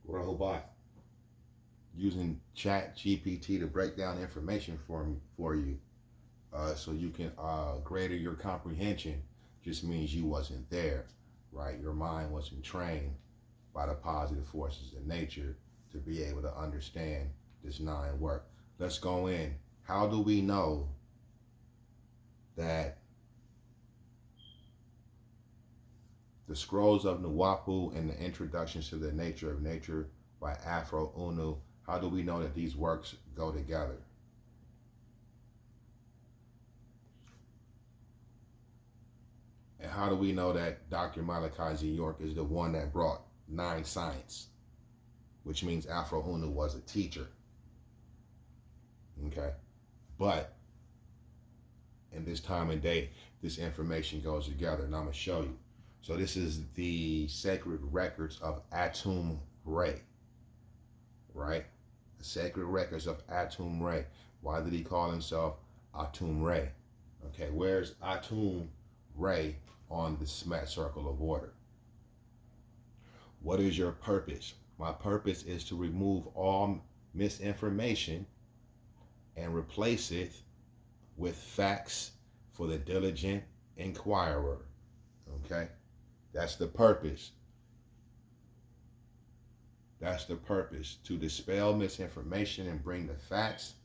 robot using Chat GPT to break down information for you, so you can greater your comprehension. Just means you wasn't there, right? Your mind wasn't trained by the positive forces of nature to be able to understand this nine work. Let's go in. How do we know that the scrolls of Nuwapu and the introductions to the nature of nature by Afro Unu, how do we know that these works go together? And how do we know that Dr. Malachi Z. York is the one that brought nine science, which means Afro Unu was a teacher? Okay. But in this time and day, this information goes together, and I'm going to show you. So this is the sacred records of Atum-Re, right? The sacred records of Atum-Re. Why did he call himself Atum-Re? Okay, where's Atum-Re on the SMAT circle of order? What is your purpose? My purpose is to remove all misinformation and replace it with facts for the diligent inquirer. Okay? That's the purpose. That's the purpose, to dispel misinformation and bring the facts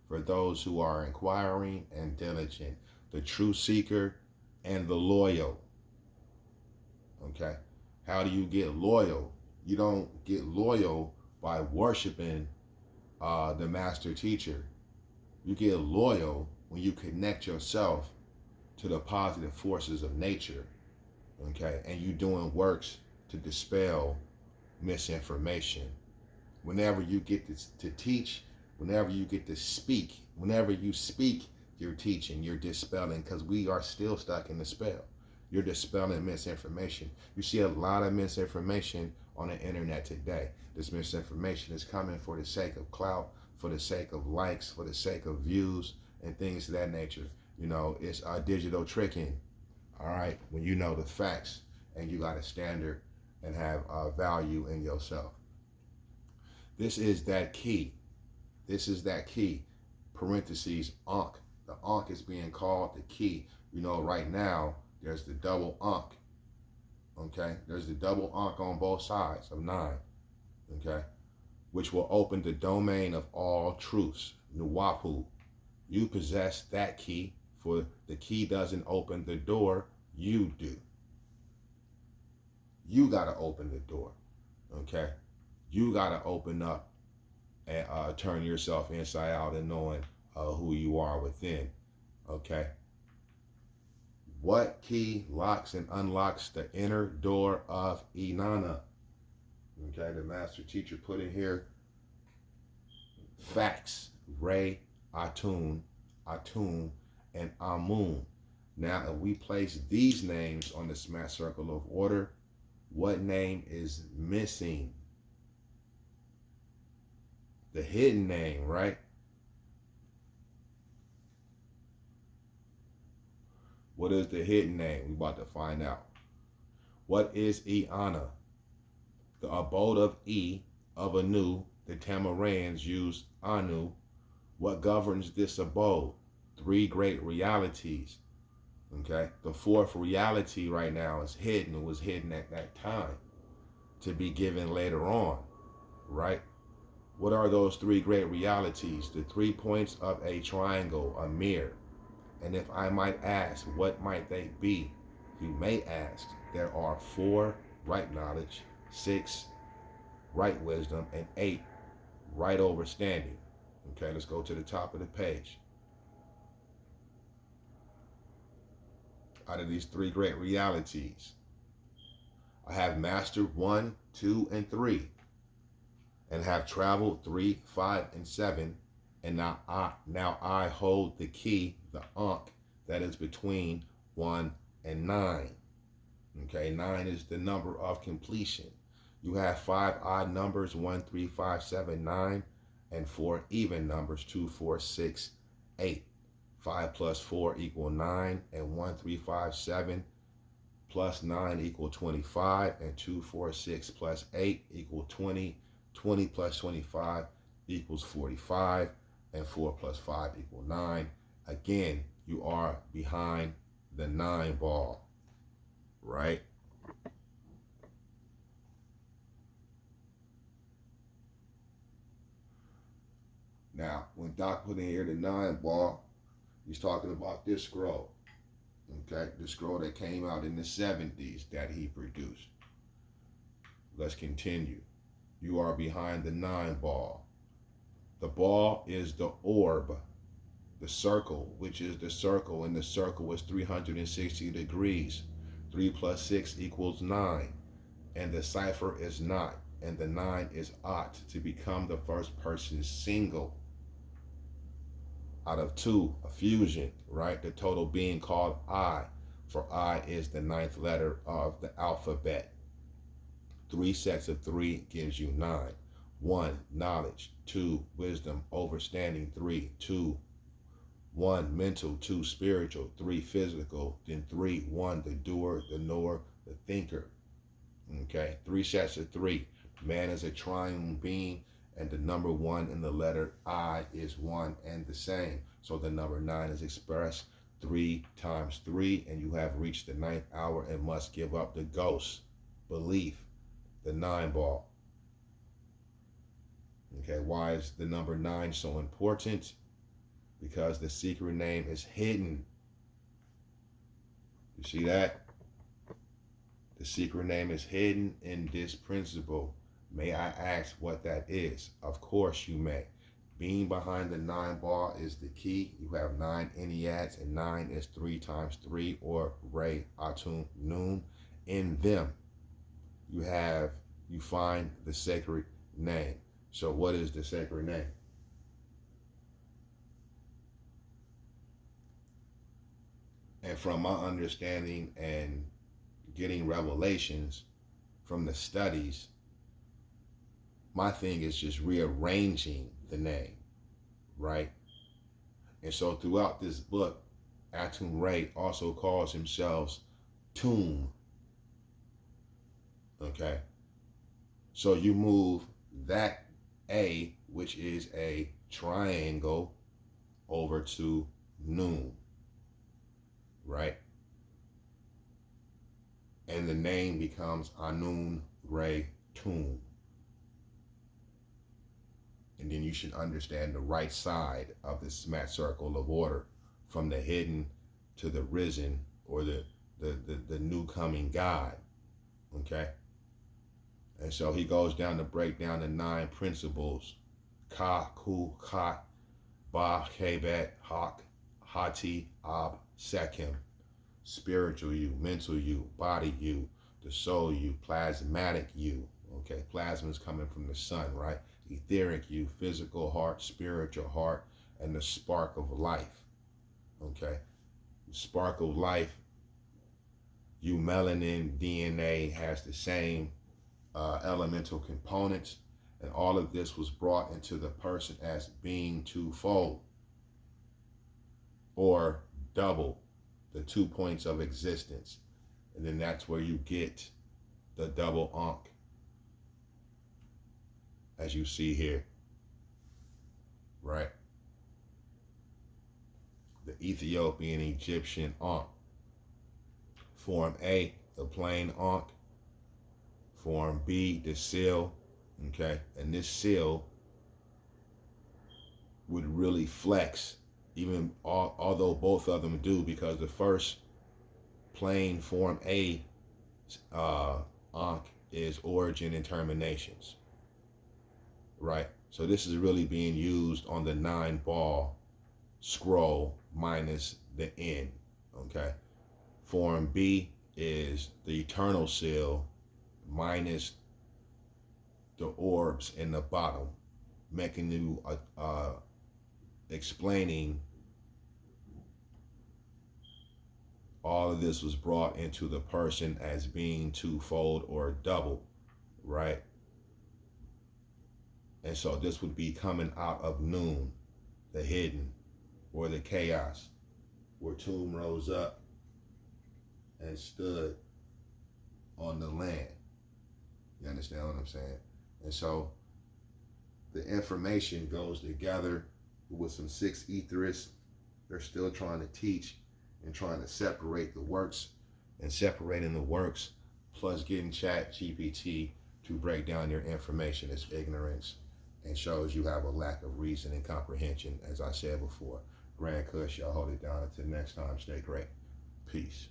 for those who are inquiring and diligent, the true seeker and the loyal. Okay? How do you get loyal? You don't get loyal by worshiping the master teacher. You get loyal when you connect yourself to the positive forces of nature. Okay? And you doing works to dispel misinformation. Whenever you get to teach, whenever you get to speak, whenever you speak, you're teaching, you're dispelling, because we are still stuck in the spell. You're dispelling misinformation. You see a lot of misinformation on the internet today. This misinformation is coming for the sake of clout, for the sake of likes, for the sake of views, and things of that nature. You know, it's digital tricking, all right? When you know the facts and you got a standard and have value in yourself. This is that key. This is that key. Parentheses, Ankh. The Ankh is being called the key. You know, right now, there's the double Ankh. Okay? There's the double Ankh on both sides of 9. Okay? Which will open the domain of all truths. Nuwapu. You possess that key, for the key doesn't open the door, you do. You got to open the door, okay? You got to open up and turn yourself inside out and knowing who you are within, okay? What key locks and unlocks the inner door of Inanna? Okay, the master teacher put in here facts, Re, Atum, Atum, and Amun. Now, if we place these names on the SMAT circle of order, what name is missing? The hidden name, right? What is the hidden name? We're about to find out. What is Inanna? The abode of E, of Anu. The Tamarans use Anu. What governs this abode? 3 great realities. Okay, the 4th reality right now is hidden. It was hidden at that time to be given later on, right? What are those 3 great realities? The 3 points of a triangle, a mirror. And if I might ask, what might they be? You may ask. There are 4 right knowledge, 6 right wisdom, and 8 right understanding. Okay, let's go to the top of the page. Out of these 3 great realities, I have mastered 1, 2, and 3, and have traveled 3, 5, and 7, and now I hold the key, the Ankh, that is between 1 and 9. Okay, 9 is the number of completion. You have 5 odd numbers, 1, 3, 5, 7, 9, and 4 even numbers, 2, 4, 6, 8. 5 plus 4 equal 9, and 1, 3, 5, 7 plus 9 equal 25, and 2, 4, 6 plus 8 equal 20, 20 plus 25 equals 45, and 4 plus 5 equals 9. Again, you are behind the 9 ball, right? Now, when Doc put in here the 9 ball, he's talking about this scroll, okay? The scroll that came out in the 70s that he produced. Let's continue. You are behind the 9 ball. The ball is the orb, the circle, which is the circle, and the circle is 360 degrees. 3 plus 6 equals 9, and the cipher is not, and the 9 is ought to become the first person single out of 2, a fusion, right? The total being called I, for I is the 9th letter of the alphabet. 3 sets of 3 gives you 9. 1, knowledge. 2, wisdom, overstanding. 3, 2, 1, mental. 2, spiritual. 3, physical. Then 3, 1, the doer, the knower, the thinker. Okay, 3 sets of 3. Man is a triune being, and the number 1 in the letter I is 1 and the same. So the number 9 is expressed 3 times 3, and you have reached the 9th hour and must give up the ghost belief, the 9 ball. Okay, why is the number 9 so important? Because the secret name is hidden. You see that? The secret name is hidden in this principle. May I ask what that is? Of course you may. Being behind the 9 ball is the key. You have 9 enneads, and 9 is 3 times 3, or RE ATUM NUN. In them, you find the sacred name. So what is the sacred name? And from my understanding and getting revelations from the studies, my thing is just rearranging the name, right? And so throughout this book, Atum-Re also calls himself Tomb. Okay? So you move that A, which is a triangle, over to Nun, right? And the name becomes Atum-Re Tomb. And then you should understand the right side of the SMAT circle of order, from the hidden to the risen, or the new coming God. Okay? And so he goes down to break down the 9 principles: Ka, Ku, Ka, Ba, Kebet, Hak, Hati, Ab, Sekim. Spiritual you, mental you, body you, the soul you, plasmatic you. Okay, plasma is coming from the sun, right? Etheric you, physical heart, spiritual heart, and the spark of life. Okay, the spark of life, you melanin DNA has the same elemental components, and all of this was brought into the person as being twofold, or double, the 2 points of existence. And then that's where you get the double Ankh, as you see here, right? The Ethiopian Egyptian Ankh. Form A, the plain Ankh. Form B, the seal, okay? And this seal would really flex, even although both of them do, because the first plain Form A Ankh is origin and terminations, right? So this is really being used on the 9 ball scroll minus the N, okay? Form B is the eternal seal minus the orbs in the bottom, making you explaining all of this was brought into the person as being twofold or double, right? And so this would be coming out of Nun, the hidden, or the chaos, where Tomb rose up and stood on the land. You understand what I'm saying? And so The information goes together with some six etherists. They're still trying to teach and trying to separate the works, and separating the works plus getting Chat GPT to break down your information is ignorance and shows you have a lack of reason and comprehension, as I said before. Grand Kush, y'all hold it down. Until next time, stay great. Peace.